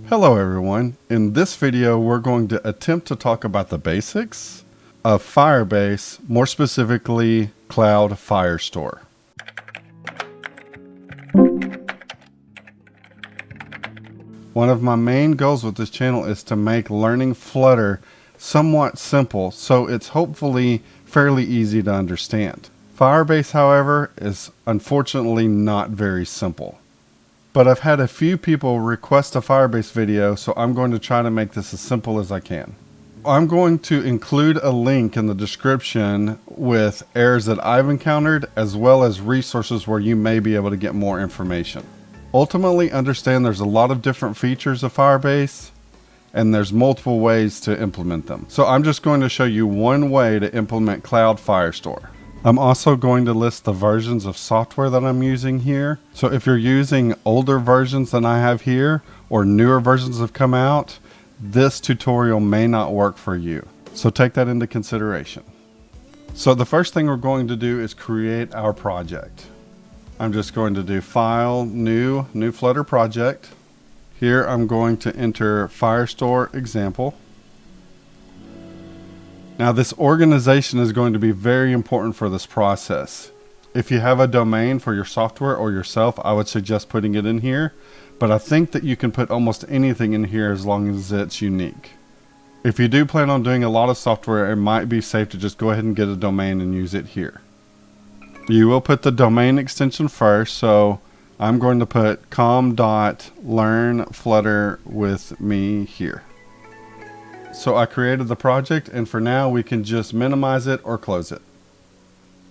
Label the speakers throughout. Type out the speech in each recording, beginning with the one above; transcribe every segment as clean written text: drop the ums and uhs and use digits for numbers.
Speaker 1: Hello everyone. In this video we're going to attempt to talk about the basics of Firebase, more specifically Cloud Firestore. One of my main goals with this channel is to make learning Flutter somewhat simple, so it's hopefully fairly easy to understand. Firebase, however, is unfortunately not very simple. But I've had a few people request a Firebase video, so I'm going to try to make this as simple as I can. I'm going to include a link in the description with errors that I've encountered, as well as resources where you may be able to get more information. Ultimately, understand there's a lot of different features of Firebase, and there's multiple ways to implement them. So I'm just going to show you one way to implement Cloud Firestore. I'm also going to list the versions of software that I'm using here. So if you're using older versions than I have here, or newer versions have come out, this tutorial may not work for you. So take that into consideration. So the first thing we're going to do is create our project. I'm just going to do File, New Flutter Project. Here I'm going to enter Firestore example. Now this organization is going to be very important for this process. If you have a domain for your software or yourself, I would suggest putting it in here, but I think that you can put almost anything in here as long as it's unique. If you do plan on doing a lot of software, it might be safe to just go ahead and get a domain and use it here. You will put the domain extension first, so I'm going to put com.learnflutterwithme here. So I created the project, and for now we can just minimize it or close it.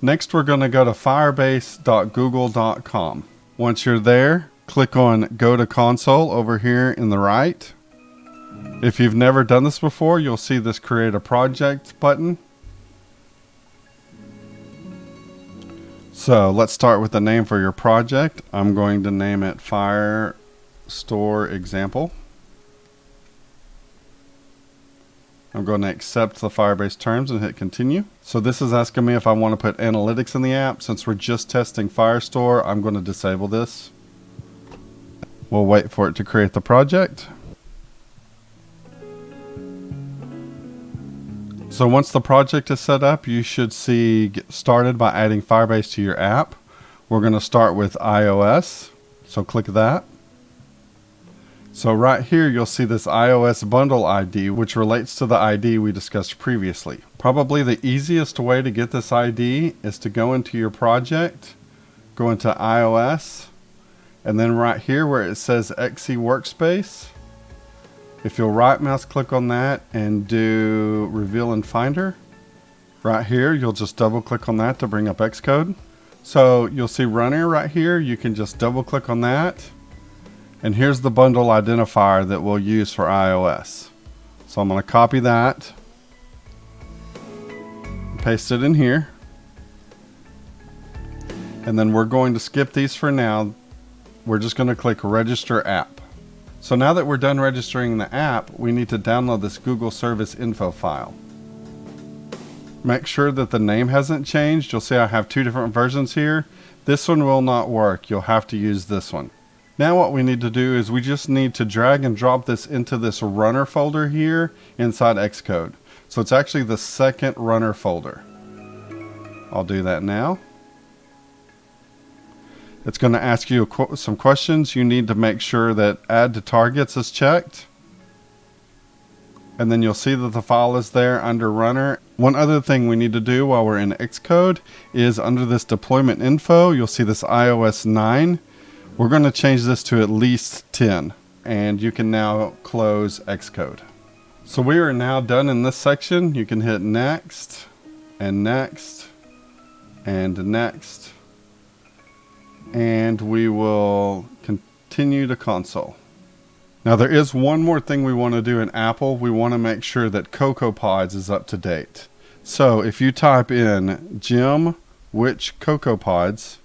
Speaker 1: Next we're going to go to firebase.google.com. Once you're there, click on Go to Console over here in the right. If you've never done this before, you'll see this Create a Project button. So let's start with the name for your project. I'm going to name it Firestore Example. I'm going to accept the Firebase terms and hit continue. So this is asking me if I want to put analytics in the app. Since we're just testing Firestore, I'm going to disable this. We'll wait for it to create the project. So once the project is set up, you should see Get Started by adding Firebase to your app. We're going to start with iOS. So click that. So right here, you'll see this iOS bundle ID, which relates to the ID we discussed previously. Probably the easiest way to get this ID is to go into your project, go into iOS, and then right here where it says XC Workspace, if you'll right mouse click on that and do Reveal in Finder, right here, you'll just double click on that to bring up Xcode. So you'll see Runner right here. You can just double click on that. And here's the bundle identifier that we'll use for iOS. So I'm going to copy that, paste it in here, and then we're going to skip these for now. We're just going to click Register App. So now that we're done registering the app, we need to download this Google Service Info file. Make sure that the name hasn't changed. You'll see I have two different versions here. This one will not work. You'll have to use this one. Now what we need to do is we just need to drag and drop this into this runner folder here inside Xcode. So it's actually the second runner folder. I'll do that now. It's going to ask you some questions. You need to make sure that Add to Targets is checked. And then you'll see that the file is there under runner. One other thing we need to do while we're in Xcode is under this deployment info, you'll see this iOS 9. We're going to change this to at least 10, and you can now close Xcode. So we are now done in this section. You can hit next, and next, and next, and we will continue to console. Now there is one more thing we want to do in Apple. We want to make sure that CocoaPods is up to date. So if you type in Jim, which CocoaPods,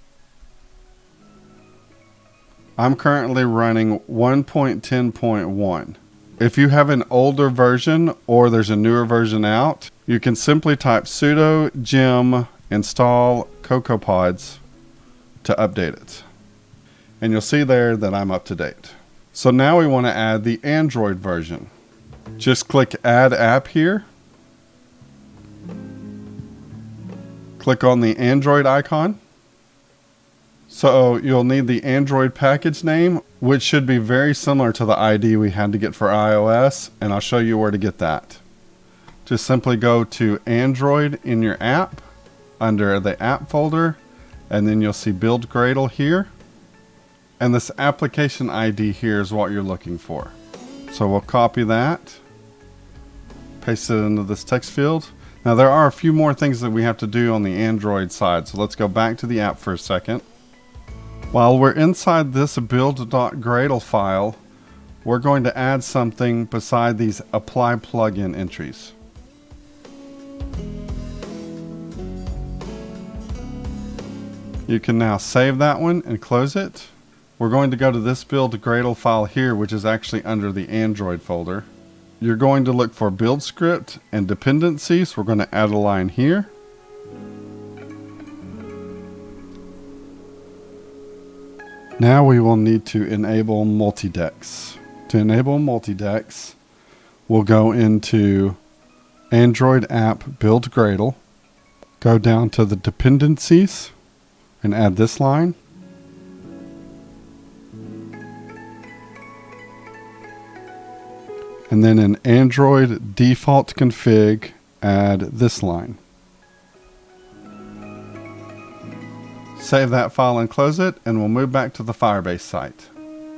Speaker 1: I'm currently running 1.10.1. If you have an older version or there's a newer version out, you can simply type sudo gem install CocoaPods to update it. And you'll see there that I'm up to date. So now we want to add the Android version. Just click Add App here. Click on the Android icon. So you'll need the Android package name, which should be very similar to the ID we had to get for iOS, and I'll show you where to get that. Just simply go to Android in your app, under the app folder, and then you'll see Build Gradle here. And this application ID here is what you're looking for. So we'll copy that, paste it into this text field. Now there are a few more things that we have to do on the Android side, so let's go back to the app for a second. While we're inside this build.gradle file, we're going to add something beside these apply plugin entries. You can now save that one and close it. We're going to go to this build.gradle file here, which is actually under the Android folder. You're going to look for build script and dependencies. We're going to add a line here. Now we will need to enable multi-dex. To enable multi-dex, we'll go into Android app build Gradle, go down to the dependencies and add this line. And then in Android default config, add this line. Save that file and close it, and we'll move back to the Firebase site.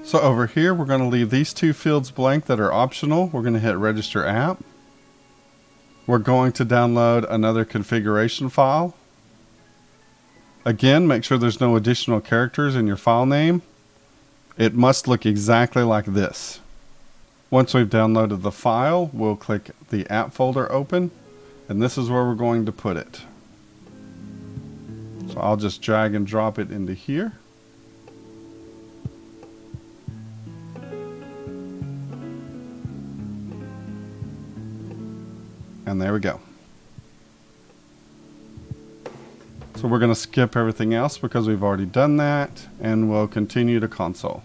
Speaker 1: So over here, we're going to leave these two fields blank that are optional. We're going to hit Register App. We're going to download another configuration file. Again, make sure there's no additional characters in your file name. It must look exactly like this. Once we've downloaded the file, we'll click the app folder open, and this is where we're going to put it. So I'll just drag and drop it into here. And there we go. So we're going to skip everything else because we've already done that, and we'll continue to console.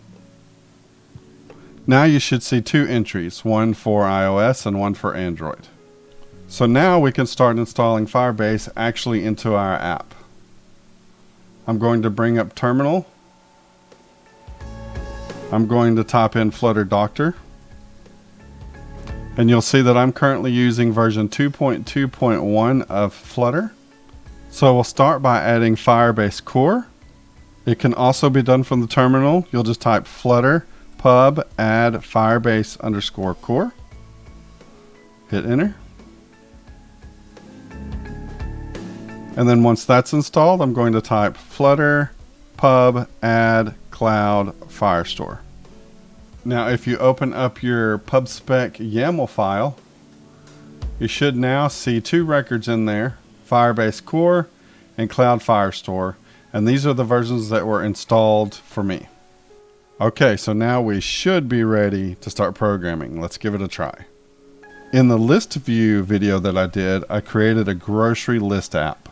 Speaker 1: Now you should see two entries, one for iOS and one for Android. So now we can start installing Firebase actually into our app. I'm going to bring up Terminal. I'm going to type in Flutter Doctor. And you'll see that I'm currently using version 2.2.1 of Flutter. So we'll start by adding Firebase Core. It can also be done from the terminal. You'll just type Flutter pub add Firebase _ core. Hit enter. And then once that's installed, I'm going to type Flutter pub add Cloud Firestore. Now if you open up your pubspec YAML file, you should now see two records in there, Firebase Core and Cloud Firestore, and these are the versions that were installed for me. Okay, so now we should be ready to start programming. Let's give it a try. In the list view video that I did, I created a grocery list app.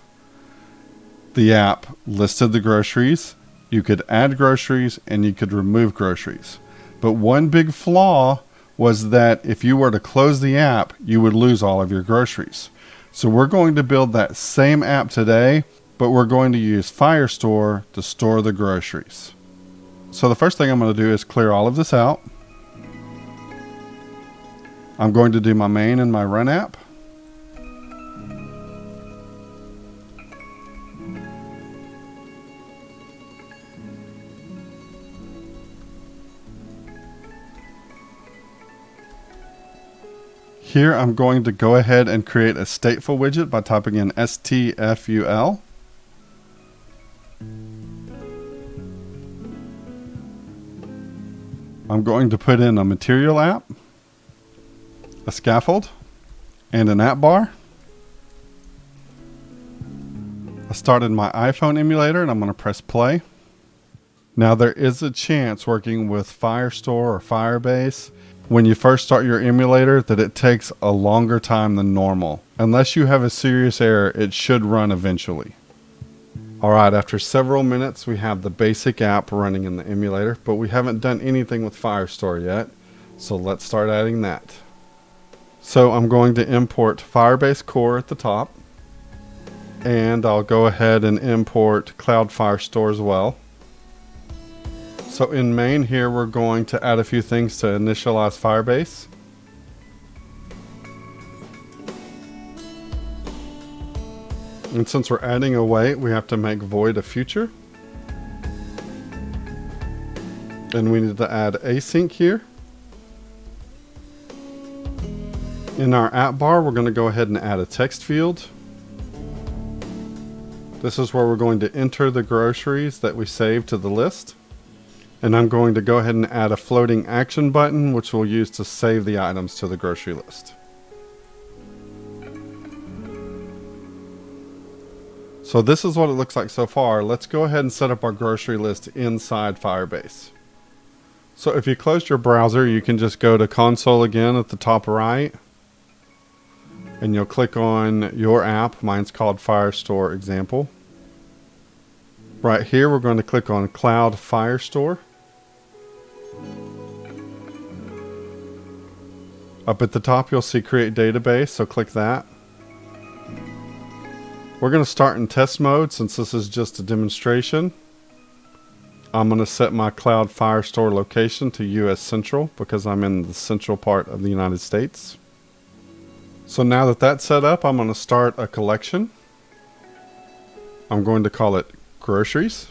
Speaker 1: The app listed the groceries. You could add groceries and you could remove groceries. But one big flaw was that if you were to close the app, you would lose all of your groceries. So we're going to build that same app today, but we're going to use Firestore to store the groceries. So the first thing I'm going to do is clear all of this out. I'm going to do my main and my run app. Here I'm going to go ahead and create a stateful widget by typing in stful. I'm going to put in a material app, a scaffold, and an app bar. I started my iPhone emulator and I'm going to press play. Now there is a chance working with Firestore or Firebase when you first start your emulator that it takes a longer time than normal. Unless you have a serious error, it should run eventually. Alright, after several minutes we have the basic app running in the emulator, but we haven't done anything with Firestore yet, so let's start adding that. So I'm going to import Firebase Core at the top, and I'll go ahead and import Cloud Firestore as well. So in main here we're going to add a few things to initialize Firebase. And since we're adding await, we have to make void a future. And we need to add async here. In our app bar, we're going to go ahead and add a text field. This is where we're going to enter the groceries that we saved to the list. And I'm going to go ahead and add a floating action button, which we'll use to save the items to the grocery list. So this is what it looks like so far. Let's go ahead and set up our grocery list inside Firebase. So if you closed your browser, you can just go to console again at the top right. And you'll click on your app. Mine's called Firestore Example. Right here, we're going to click on Cloud Firestore. Up at the top, you'll see Create Database, so click that. We're going to start in test mode since this is just a demonstration. I'm going to set my Cloud Firestore location to US Central because I'm in the central part of the United States. So now that that's set up, I'm going to start a collection. I'm going to call it Groceries.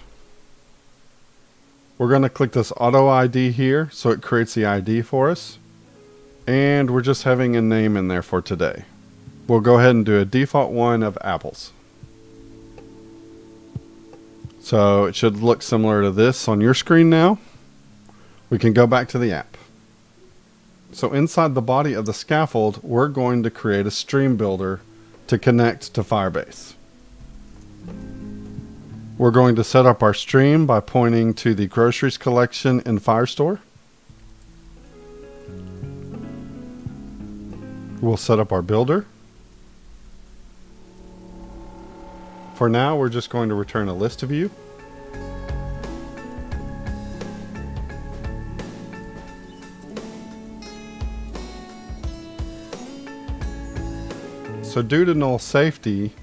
Speaker 1: We're going to click this Auto ID here so it creates the ID for us. And we're just having a name in there for today. We'll go ahead and do a default one of apples. So it should look similar to this on your screen now. We can go back to the app. So inside the body of the scaffold, we're going to create a stream builder to connect to Firebase. We're going to set up our stream by pointing to the groceries collection in Firestore. We'll set up our builder. For now, we're just going to return a list view. So due to null safety,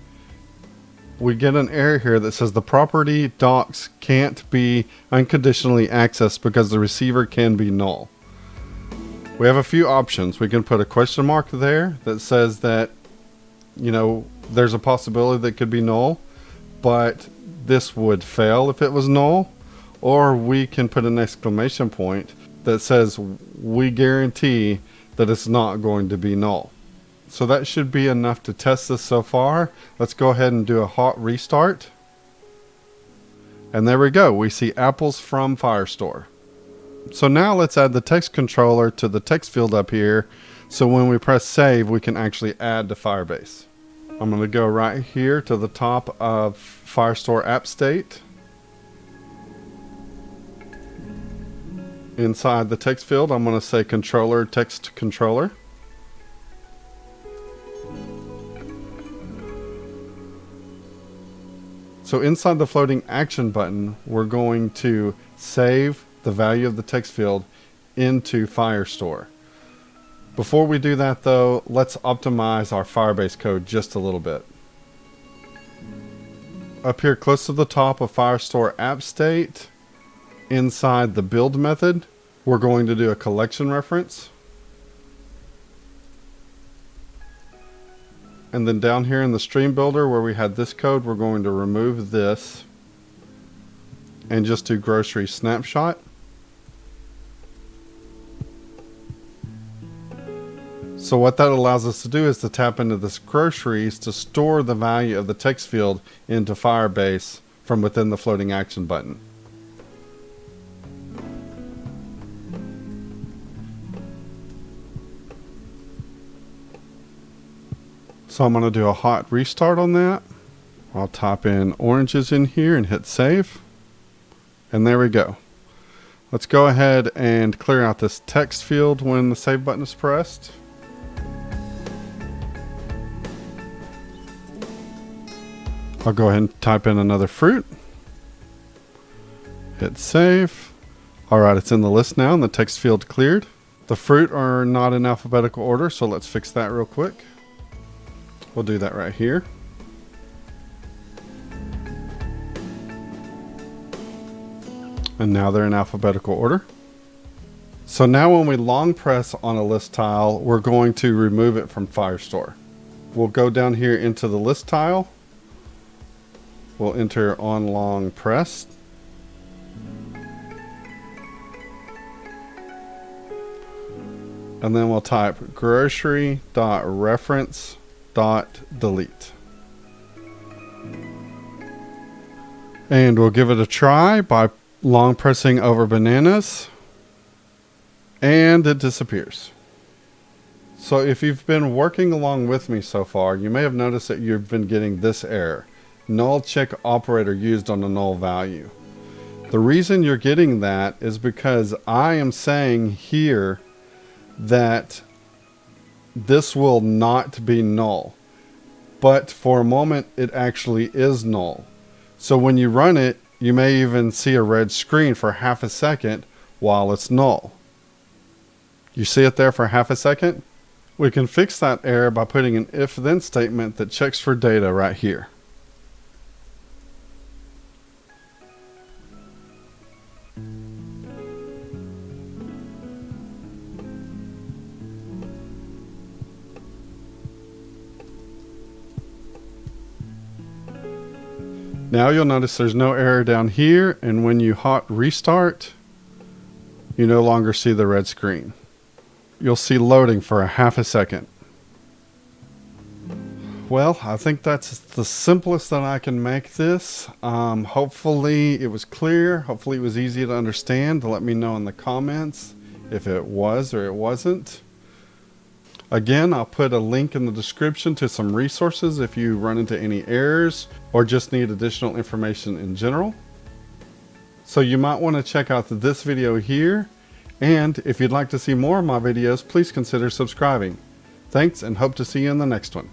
Speaker 1: we get an error here that says the property docs can't be unconditionally accessed because the receiver can be null. We have a few options. We can put a question mark there that says that, you know, there's a possibility that it could be null, but this would fail if it was null. Or we can put an exclamation point that says we guarantee that it's not going to be null. So that should be enough to test this so far. Let's go ahead and do a hot restart. And there we go. We see apples from Firestore. So now let's add the text controller to the text field up here. So when we press save, we can actually add to Firebase. I'm going to go right here to the top of Firestore app state. Inside the text field, I'm going to say controller text controller. So inside the floating action button, we're going to save the value of the text field into Firestore. Before we do that though, let's optimize our Firebase code just a little bit. Up here close to the top of Firestore app state, inside the build method, we're going to do a collection reference. And then down here in the stream builder where we had this code, we're going to remove this and just do grocery snapshot. So what that allows us to do is to tap into this groceries to store the value of the text field into Firebase from within the floating action button. So I'm going to do a hot restart on that. I'll type in oranges in here and hit save. And there we go. Let's go ahead and clear out this text field when the save button is pressed. I'll go ahead and type in another fruit. Hit save. All right, it's in the list now and the text field cleared. The fruit are not in alphabetical order, so let's fix that real quick. We'll do that right here. And now they're in alphabetical order. So now when we long press on a list tile, we're going to remove it from Firestore. We'll go down here into the list tile. We'll enter on long press. And then we'll type grocery.reference.delete. And we'll give it a try by long pressing over bananas. And it disappears. So if you've been working along with me so far, you may have noticed that you've been getting this error. Null check operator used on the null value. The reason you're getting that is because I am saying here that this will not be null. But for a moment, it actually is null. So when you run it, you may even see a red screen for half a second while it's null. You see it there for half a second? We can fix that error by putting an if-then statement that checks for data right here. Now you'll notice there's no error down here, and when you hot restart, you no longer see the red screen. You'll see loading for a half a second. Well, I think that's the simplest that I can make this. Hopefully it was clear. Hopefully it was easy to understand. Let me know in the comments if it was or it wasn't. Again, I'll put a link in the description to some resources if you run into any errors or just need additional information in general. So you might want to check out this video here. And if you'd like to see more of my videos, please consider subscribing. Thanks, and hope to see you in the next one.